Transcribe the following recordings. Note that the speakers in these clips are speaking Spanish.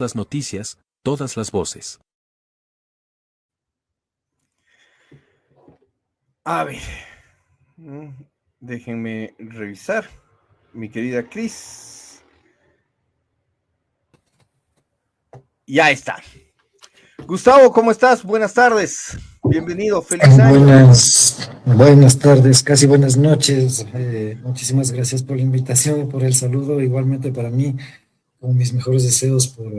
Las noticias, todas las voces. A ver, déjenme revisar. Mi querida Cris. Ya está. Gustavo, ¿cómo estás? Buenas tardes. Bienvenido, feliz año. Buenas tardes, casi buenas noches. Muchísimas gracias por la invitación y por el saludo. Igualmente para mí, con mis mejores deseos por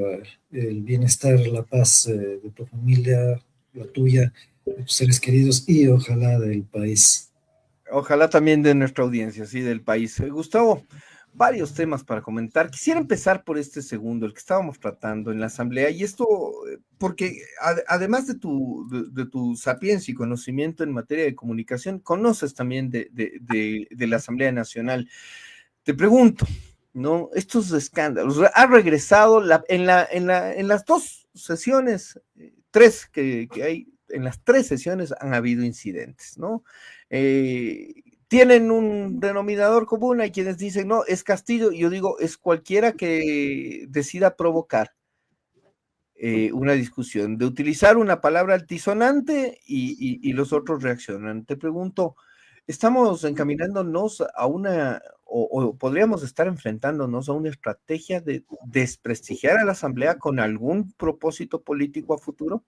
el bienestar, la paz de tu familia, la tuya, de tus seres queridos y ojalá del país. Ojalá también de nuestra audiencia, sí, del país. Gustavo, varios temas para comentar. Quisiera empezar por este segundo, el que estábamos tratando en la asamblea, y esto porque además de tu sapiencia y conocimiento en materia de comunicación, conoces también de la Asamblea Nacional. Te pregunto, ¿no? Estos escándalos, ha regresado en las dos sesiones, tres que hay, en las tres sesiones han habido incidentes, ¿no? Tienen un denominador común, hay quienes dicen, no, es Castillo, y yo digo, es cualquiera que decida provocar una discusión, de utilizar una palabra altisonante y los otros reaccionan. Te pregunto, ¿estamos encaminándonos a o podríamos estar enfrentándonos a una estrategia de desprestigiar a la Asamblea con algún propósito político a futuro?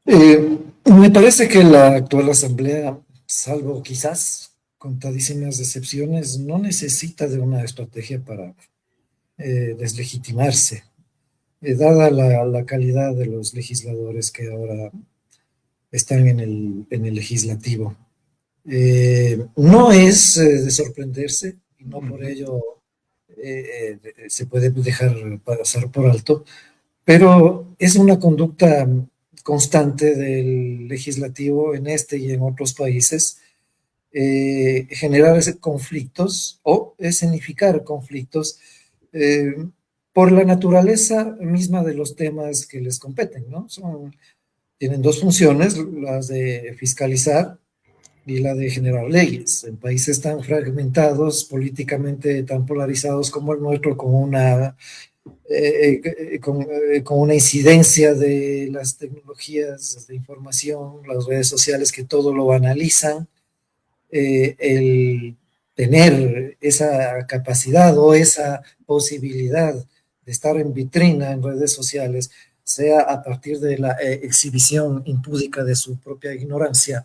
Me parece que la actual Asamblea, salvo quizás contadísimas excepciones, no necesita de una estrategia para deslegitimarse. Dada la calidad de los legisladores que ahora están en el legislativo. No es de sorprenderse, y no por ello se puede dejar pasar por alto, pero es una conducta constante del legislativo en este y en otros países, generar conflictos o escenificar conflictos eh, por la naturaleza misma de los temas que les competen, ¿no? Tienen dos funciones, las de fiscalizar y la de generar leyes. En países tan fragmentados, políticamente tan polarizados como el nuestro, con una incidencia de las tecnologías de información, las redes sociales que todo lo analizan, el tener esa capacidad o esa posibilidad de estar en vitrina en redes sociales, sea a partir de la exhibición impúdica de su propia ignorancia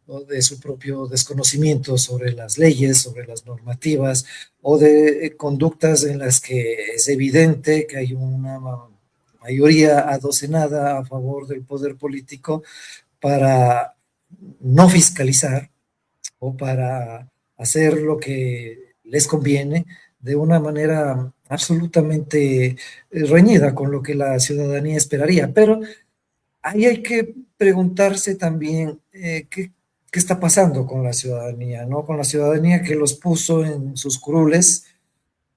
o de su propio desconocimiento sobre las leyes, sobre las normativas, o de conductas en las que es evidente que hay una mayoría adocenada a favor del poder político para no fiscalizar o para hacer lo que les conviene de una manera absolutamente reñida con lo que la ciudadanía esperaría. Pero ahí hay que preguntarse también qué está pasando con la ciudadanía, ¿no? Con la ciudadanía que los puso en sus curules,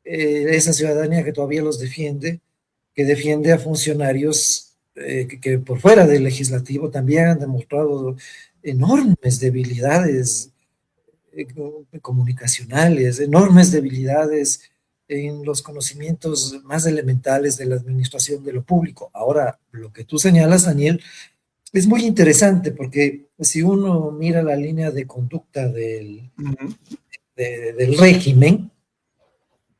esa ciudadanía que todavía los defiende, que defiende a funcionarios que por fuera del legislativo también han demostrado enormes debilidades comunicacionales, enormes debilidades en los conocimientos más elementales de la administración de lo público. Ahora, lo que tú señalas, Daniel, es muy interesante porque si uno mira la línea de conducta del régimen,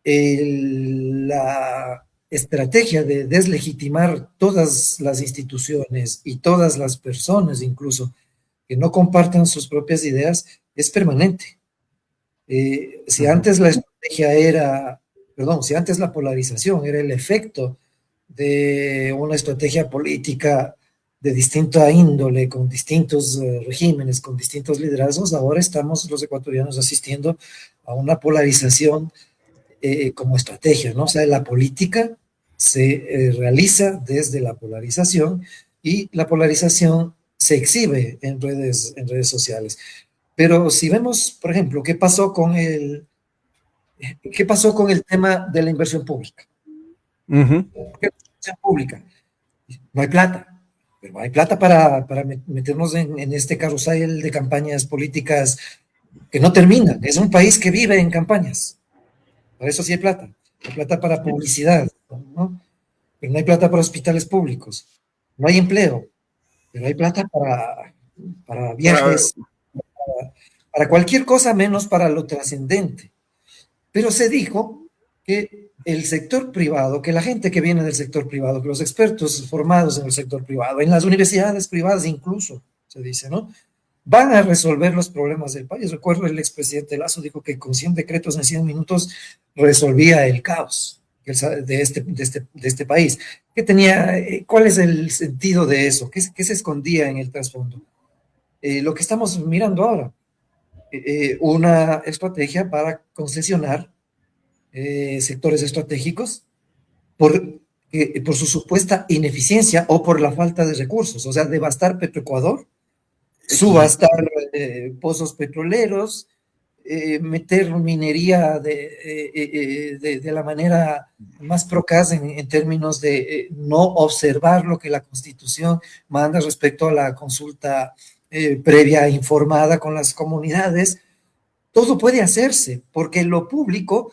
la estrategia de deslegitimar todas las instituciones y todas las personas, incluso que no compartan sus propias ideas, es permanente. Si antes la estrategia era, perdón, si antes la polarización era el efecto de una estrategia política de distinta índole, con distintos regímenes, con distintos liderazgos, ahora estamos los ecuatorianos asistiendo a una polarización como estrategia, ¿no? O sea, la política se realiza desde la polarización y la polarización se exhibe en redes sociales. Pero si vemos, por ejemplo, qué pasó con el tema de la inversión pública. ¿Por qué la inversión pública? No hay plata, pero hay plata para meternos en este carrusel de campañas políticas que no terminan. Es un país que vive en campañas. Para eso sí hay plata. Hay plata para publicidad, pero no hay plata para hospitales públicos, no hay empleo, pero hay plata para Para- viajes, para cualquier cosa menos para lo trascendente. Pero se dijo que el sector privado, que la gente que viene del sector privado, que los expertos formados en el sector privado, en las universidades privadas incluso, se dice, ¿no? Van a resolver los problemas del país. Recuerdo el expresidente Lazo dijo que con 100 decretos en 100 minutos resolvía el caos de este país. ¿Qué tenía, cuál es el sentido de eso? ¿Qué se escondía en el trasfondo? Lo que estamos mirando ahora, una estrategia para concesionar sectores estratégicos por su supuesta ineficiencia o por la falta de recursos, o sea, devastar Petroecuador, sí, subastar pozos petroleros, meter minería de la manera más procaz en términos de no observar lo que la Constitución manda respecto a la consulta previa informada con las comunidades. Todo puede hacerse, porque lo público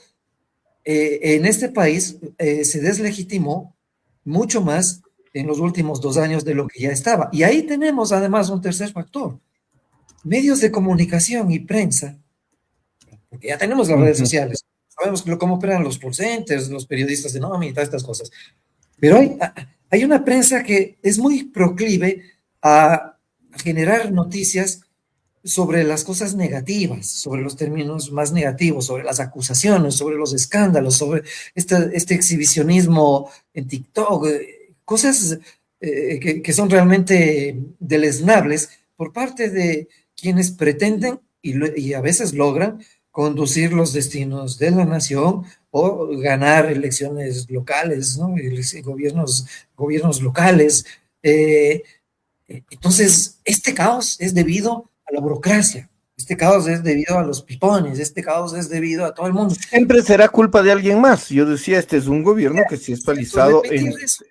en este país se deslegitimó mucho más en los últimos 2 años de lo que ya estaba. Y ahí tenemos además un tercer factor, medios de comunicación y prensa, porque ya tenemos las redes ujú. sociales, sabemos cómo operan los call centers, los periodistas de nómina y todas estas cosas, pero hay una prensa que es muy proclive a generar noticias sobre las cosas negativas, sobre los términos más negativos, sobre las acusaciones, sobre los escándalos, sobre este exhibicionismo en TikTok, cosas que son realmente deleznables por parte de quienes pretenden y a veces logran conducir los destinos de la nación o ganar elecciones locales, ¿no? Gobiernos locales. Eh, entonces, este caos es debido a la burocracia, este caos es debido a los pipones, este caos es debido a todo el mundo. Siempre será culpa de alguien más. Yo decía, este es un gobierno que sí es actualizado Repetir en... eso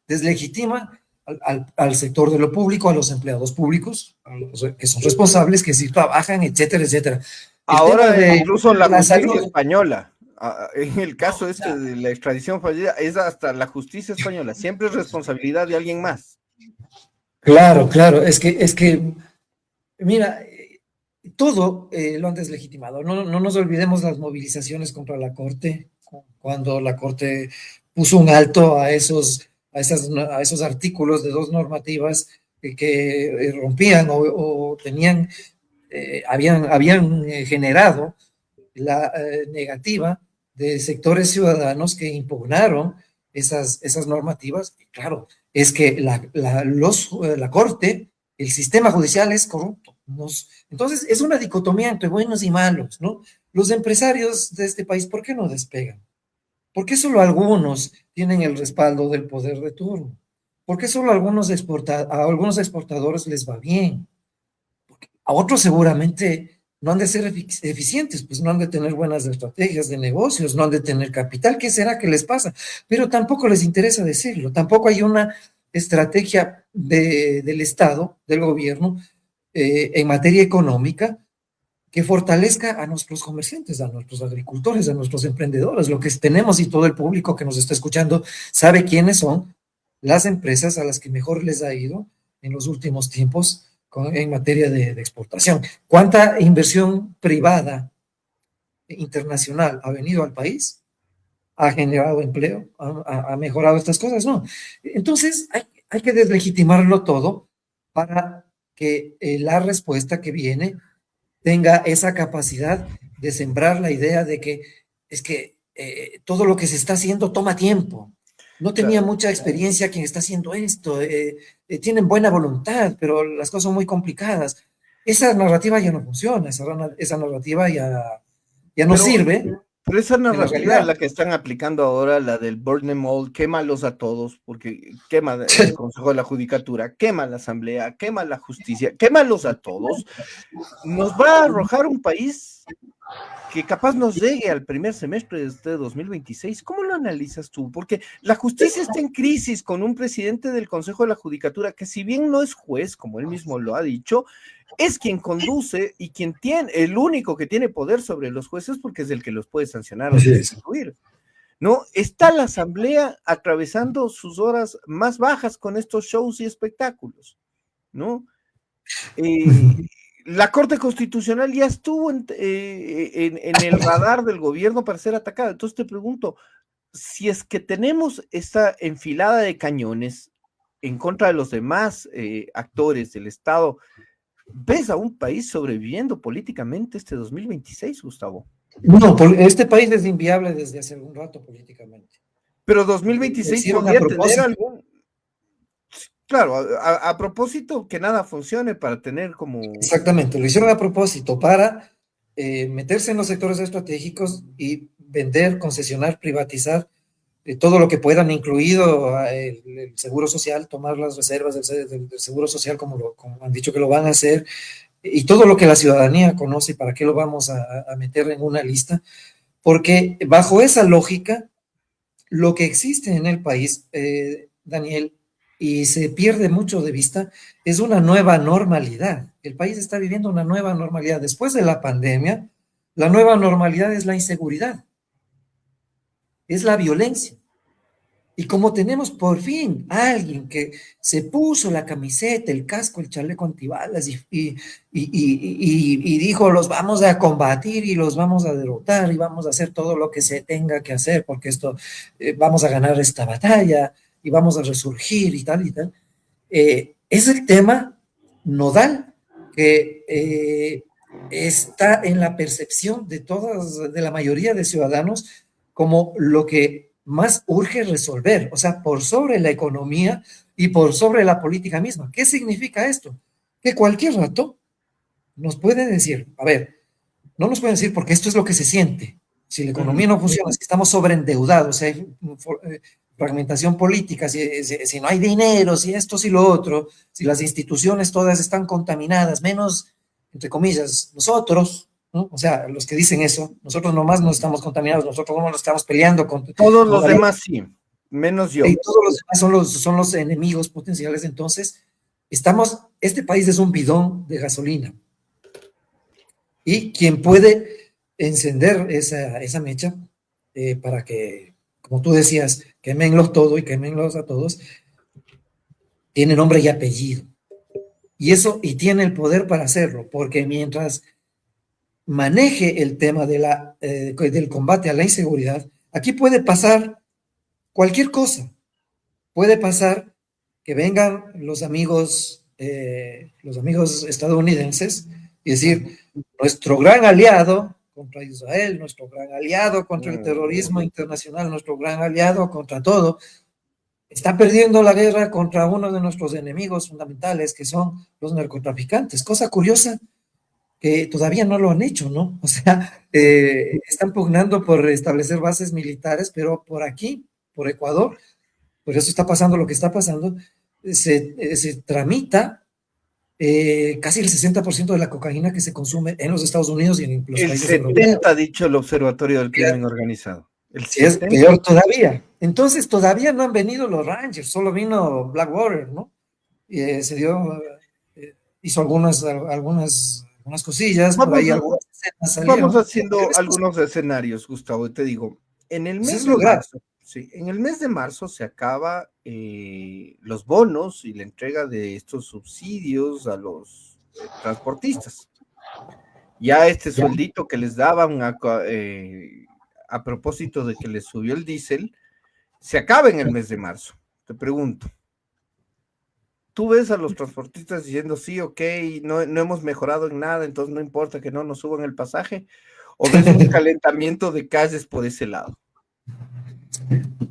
deslegitima al sector de lo público, a los empleados públicos, a los que son responsables, que sí trabajan, etcétera, etcétera. El tema Ahora de incluso la la justicia salud. española, en el caso este de la extradición fallida, es hasta la justicia española, siempre es responsabilidad de alguien más. Claro, claro, es que mira, todo lo han deslegitimado. No nos olvidemos las movilizaciones contra la Corte, cuando la Corte puso un alto a esos artículos de dos normativas que rompían o tenían, habían generado la negativa de sectores ciudadanos que impugnaron esas normativas. Y claro, es que la Corte, el sistema judicial es corrupto. Entonces, es una dicotomía entre buenos y malos, ¿no? Los empresarios de este país, ¿por qué no despegan? ¿Por qué solo algunos tienen el respaldo del poder de turno? ¿Por qué solo a algunos exportadores les va bien? A otros seguramente no han de ser eficientes, pues no han de tener buenas estrategias de negocios, no han de tener capital. ¿Qué será que les pasa? Pero tampoco les interesa decirlo, tampoco hay una estrategia del Estado, del gobierno, en materia económica que fortalezca a nuestros comerciantes, a nuestros agricultores, a nuestros emprendedores. Lo que tenemos y todo el público que nos está escuchando sabe quiénes son las empresas a las que mejor les ha ido en los últimos tiempos en materia de exportación. ¿Cuánta inversión privada internacional ha venido al país? ¿Ha generado empleo? ¿Ha mejorado estas cosas? No. Entonces, hay que deslegitimarlo todo para que la respuesta que viene tenga esa capacidad de sembrar la idea de que es que todo lo que se está haciendo toma tiempo. No tenía Claro. mucha experiencia quien está haciendo esto, tienen buena voluntad, pero las cosas son muy complicadas. Esa narrativa ya no funciona, esa narrativa ya no Pero, sirve pero esa en la narrativa, realidad. la que están aplicando ahora, la del burn them all, quémalos a todos, porque quema el Consejo de la Judicatura, quema la Asamblea, quema la justicia, quémalos a todos, nos va a arrojar un país que capaz nos llegue al primer semestre de este 2026. ¿Cómo lo analizas tú? Porque la justicia está en crisis con un presidente del Consejo de la Judicatura que, si bien no es juez, como él mismo lo ha dicho, es quien conduce y quien tiene, el único que tiene poder sobre los jueces, porque es el que los puede sancionar o Así es. destituir. ¿no? Está la Asamblea atravesando sus horas más bajas con estos shows y espectáculos, ¿no? La Corte Constitucional ya estuvo en el radar del gobierno para ser atacada. Entonces te pregunto, si es que tenemos esta enfilada de cañones en contra de los demás actores del Estado, ¿ves a un país sobreviviendo políticamente este 2026, Gustavo? No, este país es inviable desde hace algún rato políticamente. Pero 2026 podría tener algún... Claro, a propósito, que nada funcione para tener como... Exactamente, lo hicieron a propósito para meterse en los sectores estratégicos y vender, concesionar, privatizar todo lo que puedan, incluido el seguro social, tomar las reservas del seguro social como han dicho que lo van a hacer, y todo lo que la ciudadanía conoce, ¿para qué lo vamos a meter en una lista? Porque bajo esa lógica, lo que existe en el país, Daniel, y se pierde mucho de vista, es una nueva normalidad. El país está viviendo una nueva normalidad. Después de la pandemia, la nueva normalidad es la inseguridad, es la violencia. Y como tenemos por fin a alguien que se puso la camiseta, el casco, el chaleco antibalas y dijo, los vamos a combatir y los vamos a derrotar y vamos a hacer todo lo que se tenga que hacer porque esto, vamos a ganar esta batalla y vamos a resurgir y tal y tal, es el tema nodal que está en la percepción de la mayoría de ciudadanos como lo que más urge resolver, o sea, por sobre la economía y por sobre la política misma. ¿Qué significa esto? Que cualquier rato nos puede decir, a ver, no nos pueden decir porque esto es lo que se siente. Si la economía no funciona, si estamos sobreendeudados, si hay fragmentación política, si no hay dinero, si esto, si lo otro, si las instituciones todas están contaminadas, menos, entre comillas, nosotros, ¿no? O sea, los que dicen eso, nosotros nomás no estamos contaminados, nosotros no nos estamos peleando con todos los demás sí, menos yo. Y todos los demás son los enemigos potenciales. Entonces, este país es un bidón de gasolina. Y quien puede encender esa mecha para que, como tú decías, quémenlos todo y quémenlos a todos, tiene nombre y apellido. Y tiene el poder para hacerlo, porque mientras maneje el tema del combate a la inseguridad, aquí puede pasar cualquier cosa. Puede pasar que vengan los amigos estadounidenses y decir, nuestro gran aliado contra Israel, nuestro gran aliado contra el terrorismo internacional, nuestro gran aliado contra todo, está perdiendo la guerra contra uno de nuestros enemigos fundamentales, que son los narcotraficantes. Cosa curiosa que todavía no lo han hecho, ¿no? O sea, están pugnando por establecer bases militares, pero por aquí, por Ecuador, por eso está pasando lo que está pasando, se tramita casi el 60% de la cocaína que se consume en los Estados Unidos y en los países europeos. El 70%, ha dicho el Observatorio del Crimen Organizado. Sí, es peor todavía. Entonces todavía no han venido los Rangers, solo vino Blackwater, ¿no? Y hizo algunas cosillas, por ahí algunas escenas salieron. Vamos haciendo algunos escenarios, Gustavo, y te digo, en el mes de marzo, sí, en el mes de marzo se acaba los bonos y la entrega de estos subsidios a los transportistas. Ya este sueldito que les daban a propósito de que les subió el diésel, se acaba en el mes de marzo. Te pregunto, ¿tú ves a los transportistas diciendo sí, ok, no hemos mejorado en nada, entonces no importa que no nos suban el pasaje? ¿O ves un calentamiento de calles por ese lado?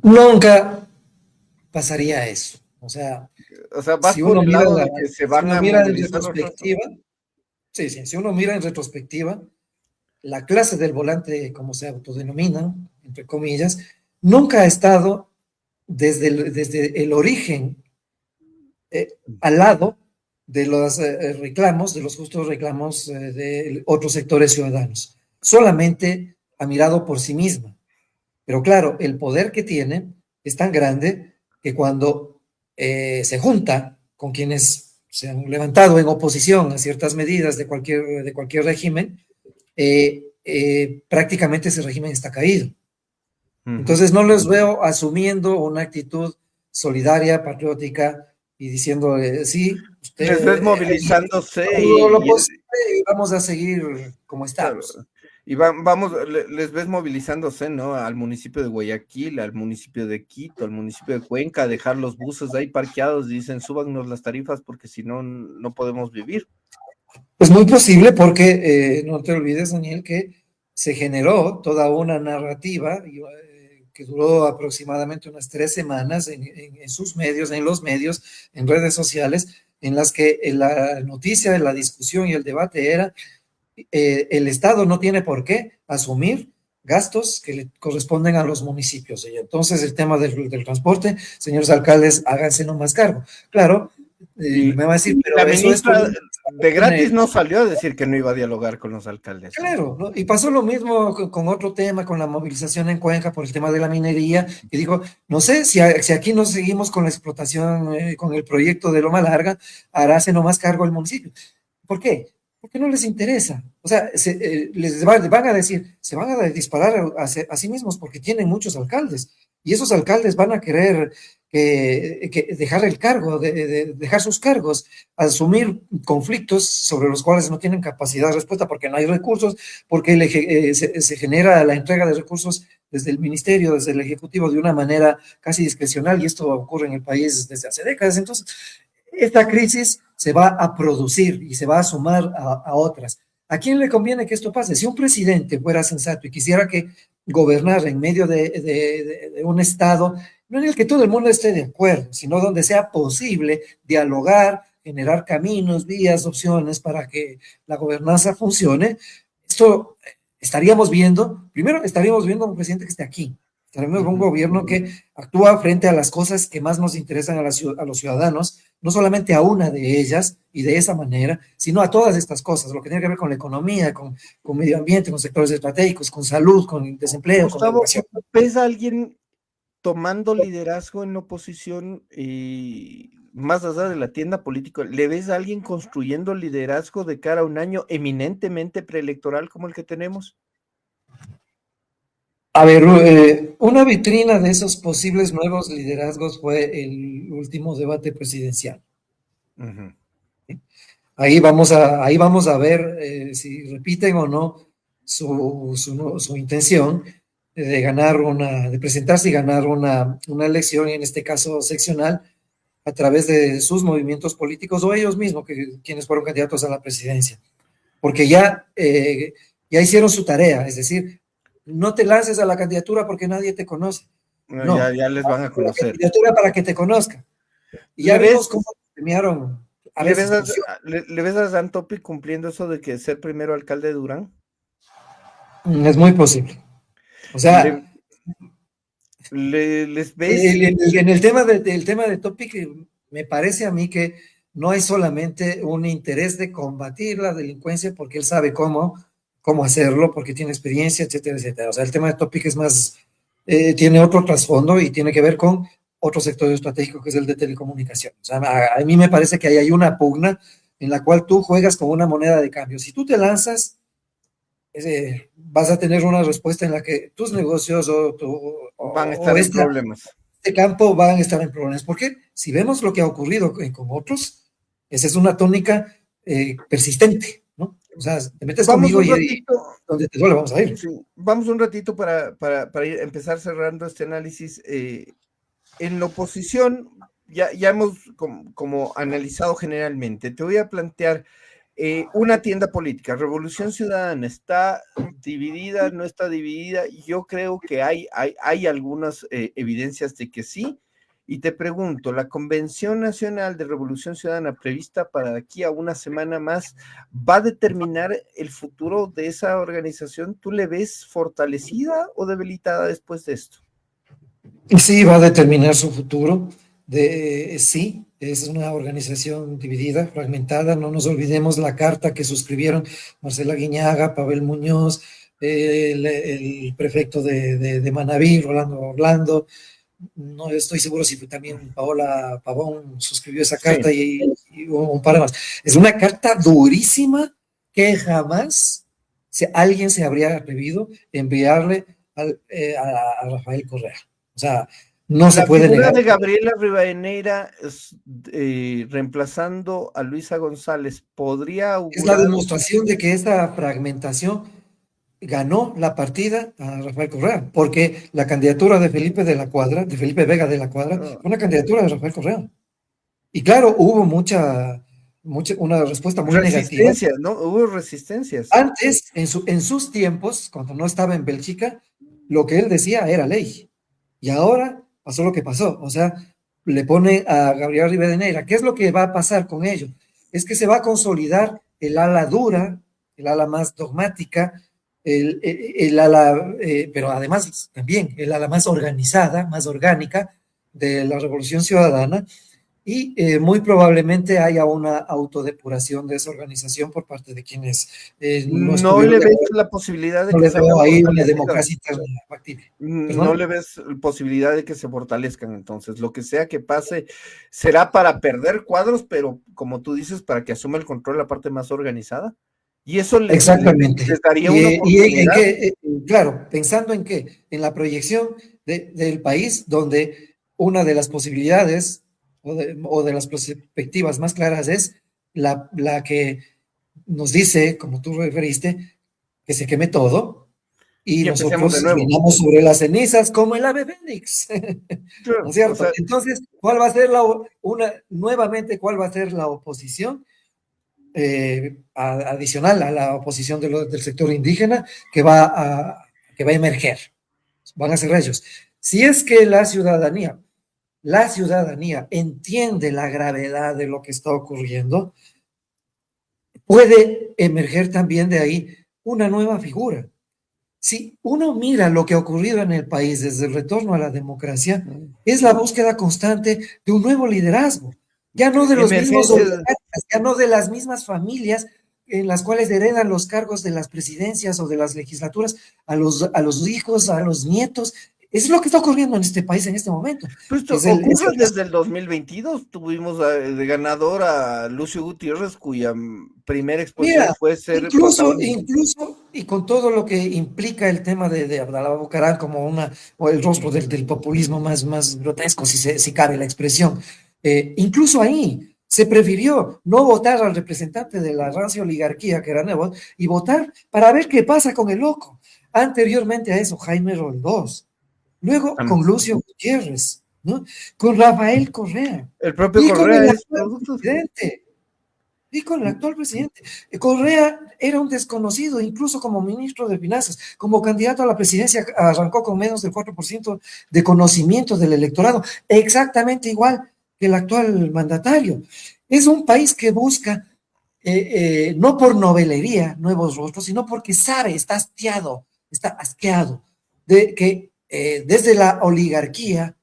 Nunca pasaría eso. O sea vas si por el lado de que se van a movilizar en retrospectiva, si uno mira en retrospectiva, la clase del volante, como se autodenomina, entre comillas, nunca ha estado desde el origen al lado de los reclamos, de los justos reclamos de otros sectores ciudadanos. Solamente ha mirado por sí misma. Pero claro, el poder que tiene es tan grande que cuando se junta con quienes se han levantado en oposición a ciertas medidas de cualquier régimen, prácticamente ese régimen está caído. Entonces no los veo asumiendo una actitud solidaria, patriótica y diciendo, sí, usted Les ves movilizándose lo posible y vamos a seguir como claro, estamos. y les ves movilizándose, ¿no? Al municipio de Guayaquil, al municipio de Quito, al municipio de Cuenca, dejar los buses ahí parqueados, dicen, súbanos las tarifas porque si no, no podemos vivir. Pues muy posible porque no te olvides, Daniel, que se generó toda una narrativa que duró aproximadamente unas 3 semanas en sus medios, en los medios, en redes sociales, en las que la noticia, la discusión y el debate era el Estado no tiene por qué asumir gastos que le corresponden a los municipios. Y entonces el tema del transporte, señores alcaldes, háganse nomás cargo. Claro, me va a decir, pero la eso es ministra de gratis no salió a decir que no iba a dialogar con los alcaldes. Claro, ¿no? Y pasó lo mismo con otro tema, con la movilización en Cuenca por el tema de la minería, y dijo, no sé, si aquí no seguimos con la explotación, con el proyecto de Loma Larga, haráse nomás cargo el municipio. ¿Por qué? Porque no les interesa. O sea, van a decir, se van a disparar a sí mismos porque tienen muchos alcaldes, y esos alcaldes van a querer que dejar el cargo, dejar sus cargos, asumir conflictos sobre los cuales no tienen capacidad de respuesta porque no hay recursos, porque se genera la entrega de recursos desde el ministerio, desde el ejecutivo de una manera casi discrecional, y esto ocurre en el país desde hace décadas. Entonces, esta crisis se va a producir y se va a sumar a otras. ¿A quién le conviene que esto pase? Si un presidente fuera sensato y quisiera que gobernar en medio de un Estado, no en el que todo el mundo esté de acuerdo, sino donde sea posible dialogar, generar caminos, vías, opciones para que la gobernanza funcione, esto primero estaríamos viendo a un presidente que esté aquí, estaríamos viendo un gobierno que actúa frente a las cosas que más nos interesan a los ciudadanos, no solamente a una de ellas y de esa manera, sino a todas estas cosas, lo que tiene que ver con la economía, con medio ambiente, con sectores estratégicos, con salud, con desempleo, con Gustavo, educación. ¿ves a alguien tomando liderazgo en la oposición más allá de la tienda política? ¿Le ves a alguien construyendo liderazgo de cara a un año eminentemente preelectoral como el que tenemos? A ver, una vitrina de esos posibles nuevos liderazgos fue el último debate presidencial. ¿Sí? Ahí vamos a ver si repiten o no su intención de presentarse y ganar una elección, en este caso seccional, a través de sus movimientos políticos o ellos mismos, quienes fueron candidatos a la presidencia. Porque ya hicieron su tarea, es decir, no te lances a la candidatura porque nadie te conoce. No, ya les van a conocer. La candidatura para que te conozcan. Y ya vimos cómo premiaron a veces. ¿Le ves a Dan Topi cumpliendo eso de que ser primero alcalde de Durán? Es muy posible. O sea, ¿les ves? En el tema de Topic, me parece a mí que no hay solamente un interés de combatir la delincuencia porque él sabe cómo hacerlo, porque tiene experiencia, etcétera, etcétera. O sea, el tema de Topic es más, tiene otro trasfondo y tiene que ver con otro sector estratégico que es el de telecomunicaciones. O sea, a mí me parece que ahí hay una pugna en la cual tú juegas con una moneda de cambio. Si tú te lanzas, vas a tener una respuesta en la que tus negocios van a estar en problemas. Este campo van a estar en problemas. Porque si vemos lo que ha ocurrido con otros, esa es una tónica persistente, ¿no? O sea, te metes conmigo y donde te duele vamos a ir. Sí, vamos un ratito para empezar cerrando este análisis. En la oposición ya hemos como analizado generalmente. Te voy a plantear una tienda política. Revolución Ciudadana está dividida, no está dividida. Yo creo que hay algunas evidencias de que sí. Y te pregunto, ¿la Convención Nacional de Revolución Ciudadana prevista para de aquí a una semana más va a determinar el futuro de esa organización? ¿Tú le ves fortalecida o debilitada después de esto? Sí, va a determinar su futuro. Sí, es una organización dividida, fragmentada. No nos olvidemos la carta que suscribieron Marcela Guiñaga, Pavel Muñoz, el prefecto de Manabí, Rolando Orlando. No estoy seguro si también Paola Pavón suscribió esa carta, sí. y un par más. Es una carta durísima que jamás alguien se habría atrevido a enviarle a Rafael Correa. O sea, no se La puede figura negar. de Gabriela Rivadeneira reemplazando a Luisa González podría Es la augurar. demostración de que esta fragmentación ganó la partida a Rafael Correa, porque la candidatura de Felipe de la Cuadra, de Felipe Vega de la Cuadra, Ah, fue una candidatura de Rafael Correa. Y claro, hubo una respuesta muy negativa. resistencias, ¿no? Hubo resistencias. Antes, en sus tiempos, cuando no estaba en Bélgica, lo que él decía era ley. Y ahora pasó lo que pasó. O sea, le pone a Gabriel Rivadeneira. ¿Qué es lo que va a pasar con ello? Es que se va a consolidar el ala dura, el ala más dogmática, el ala, pero además también el ala más organizada, más orgánica de la Revolución Ciudadana, y muy probablemente haya una autodepuración de esa organización por parte de quienes no No estuvieron le de ves acuerdo. la posibilidad de No que le salga veo ahí una fortalecida. democracia interna factible. No ¿Perdón? le ves posibilidad de que se fortalezcan. Entonces, lo que sea que pase será para perder cuadros, pero como tú dices, para que asuma el control la parte más organizada. Y eso les Exactamente. daría una Y en oportunidad. qué, claro, pensando en qué, en la proyección del país, donde una de las posibilidades o de las perspectivas más claras es la que nos dice, como tú referiste, que se queme todo y Y empecemos de nosotros nuevo. vinamos sobre las cenizas como el ave fénix, ¿no Claro, es o cierto? sea, Entonces, ¿cuál va a ser nuevamente, cuál va a ser la oposición? Adicional a la oposición del sector indígena que va a emerger. Van a ser ellos. Si es que la ciudadanía entiende la gravedad de lo que está ocurriendo, puede emerger también de ahí una nueva figura. Si uno mira lo que ha ocurrido en el país desde el retorno a la democracia, es la búsqueda constante de un nuevo liderazgo, ya no de los mismos emergencia. oligarcas, ya no de las mismas familias en las cuales heredan los cargos de las presidencias o de las legislaturas a los hijos, a los nietos. Es lo que está ocurriendo en este país en este momento. Pues esto Es ocurre desde el 2022. Tuvimos de ganador a Lucio Gutiérrez, cuya primera exposición Mira, fue ser protagonista. incluso, y con todo lo que implica el tema de Abdalá Bucaram como o el rostro del populismo más grotesco, si cabe la expresión, incluso ahí se prefirió no votar al representante de la rancia oligarquía, que era Nebot, y votar para ver qué pasa con el loco. Anteriormente a eso, Jaime Roldós, luego con Lucio Gutiérrez, ¿no? Con Rafael Correa, El propio y con Correa el es actual producto. presidente. Y con el actual presidente. Correa era un desconocido, incluso como ministro de Finanzas, como candidato a la presidencia, arrancó con menos del 4% de conocimiento del electorado, exactamente igual que el actual mandatario. Es un país que busca, no por novelería, nuevos rostros, sino porque sabe, está hastiado, está asqueado de que desde la oligarquía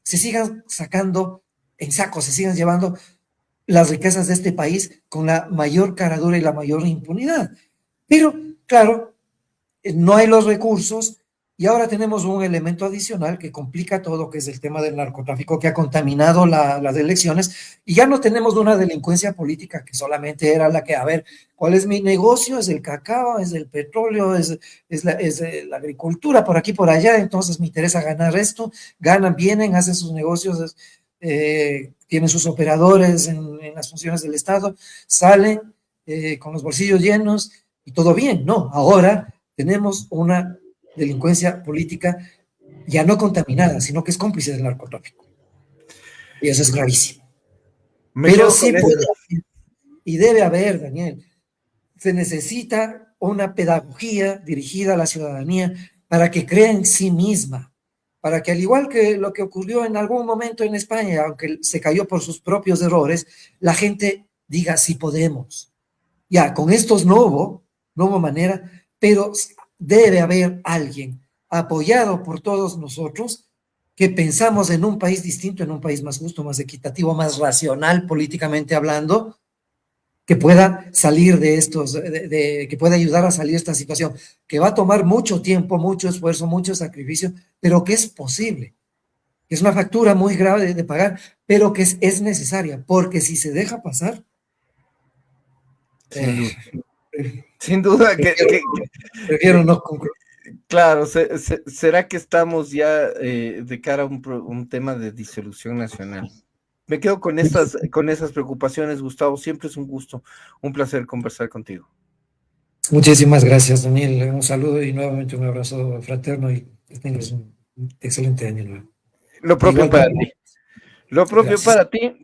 se sigan sacando en saco, se sigan llevando las riquezas de este país con la mayor caradura y la mayor impunidad. Pero, claro, no hay los recursos y ahora tenemos un elemento adicional que complica todo, que es el tema del narcotráfico que ha contaminado las elecciones y ya no tenemos una delincuencia política que solamente era la que, a ver, ¿cuál es mi negocio? Es el cacao, es el petróleo, es la agricultura, por aquí, por allá, entonces me interesa ganar esto, ganan, vienen, hacen sus negocios, tienen sus operadores en las funciones del Estado, salen con los bolsillos llenos y todo bien, ¿no? Ahora tenemos una delincuencia política ya no contaminada, sino que es cómplice del narcotráfico. Y eso es gravísimo. Me Pero quedo sí con eso. puede y debe haber, Daniel, se necesita una pedagogía dirigida a la ciudadanía para que crea en sí misma, para que al igual que lo que ocurrió en algún momento en España, aunque se cayó por sus propios errores, la gente diga sí podemos. Ya, con estos no hubo manera, pero debe haber alguien apoyado por todos nosotros que pensamos en un país distinto, en un país más justo, más equitativo, más racional políticamente hablando, que pueda salir de que pueda ayudar a salir de esta situación, que va a tomar mucho tiempo, mucho esfuerzo, mucho sacrificio, pero que es posible, que es una factura muy grave de pagar, pero que es necesaria, porque si se deja pasar, Sin eh, duda. Sin duda prefiero, prefiero no concluir. Claro, ¿será que estamos ya de cara a un tema de disolución nacional? Me quedo con esas preocupaciones, Gustavo. Siempre es un gusto, un placer conversar contigo. Muchísimas gracias, Daniel. Un saludo y nuevamente un abrazo fraterno y que tengas un excelente año nuevo. Lo propio Igual para también, ti. Lo propio gracias. para ti.